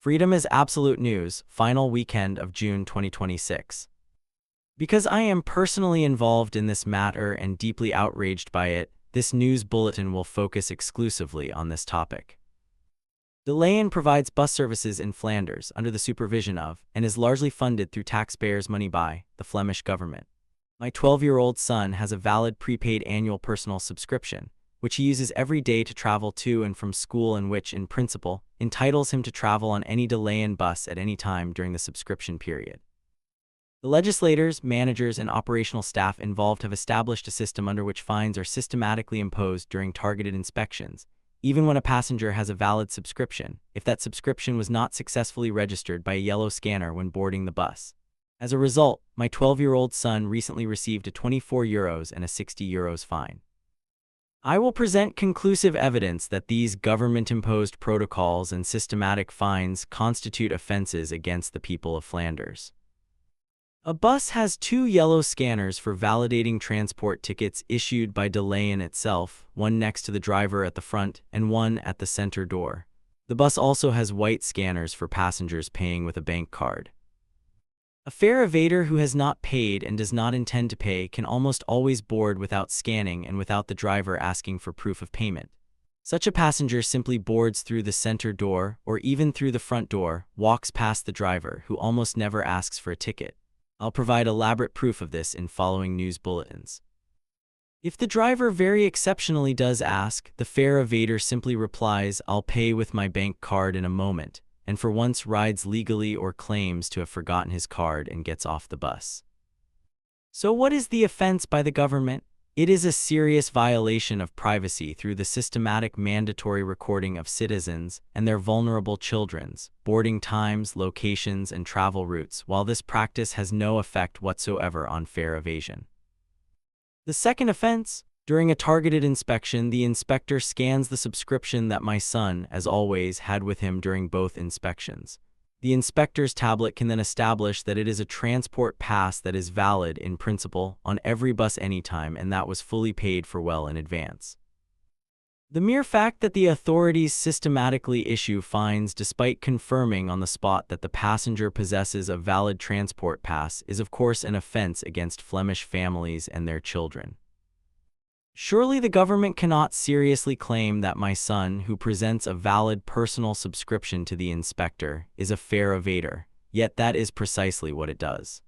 Freedom is absolute news, final weekend of June 2026. Because I am personally involved in this matter and deeply outraged by it, this news bulletin will focus exclusively on this topic. De Leyen provides bus services in Flanders under the supervision of, and is largely funded through taxpayers' money by, the Flemish government. My 12-year-old son has a valid prepaid annual personal subscription, which he uses every day to travel to and from school and which, in principle, entitles him to travel on any De Leyen bus at any time during the subscription period. The legislators, managers, and operational staff involved have established a system under which fines are systematically imposed during targeted inspections, even when a passenger has a valid subscription, if that subscription was not successfully registered by a yellow scanner when boarding the bus. As a result, my 12-year-old son recently received a €24 and a €60 fine. I will present conclusive evidence that these government-imposed protocols and systematic fines constitute offenses against the people of Flanders. A bus has 2 yellow scanners for validating transport tickets issued by De Leyen itself, one next to the driver at the front and one at the center door. The bus also has white scanners for passengers paying with a bank card. A fare evader who has not paid and does not intend to pay can almost always board without scanning and without the driver asking for proof of payment. Such a passenger simply boards through the center door or even through the front door, walks past the driver who almost never asks for a ticket. I'll provide elaborate proof of this in following news bulletins. If the driver very exceptionally does ask, the fare evader simply replies, "I'll pay with my bank card in a moment," and for once rides legally or claims to have forgotten his card and gets off the bus. So what is the offense by the government? It is a serious violation of privacy through the systematic mandatory recording of citizens and their vulnerable children's boarding times, locations, and travel routes, while this practice has no effect whatsoever on fare evasion. The second offense: during a targeted inspection, the inspector scans the subscription that my son, as always, had with him during both inspections. The inspector's tablet can then establish that it is a transport pass that is valid, in principle, on every bus anytime and that was fully paid for well in advance. The mere fact that the authorities systematically issue fines despite confirming on the spot that the passenger possesses a valid transport pass is of course an offense against Flemish families and their children. Surely the government cannot seriously claim that my son, who presents a valid personal subscription to the inspector, is a fare evader, yet that is precisely what it does.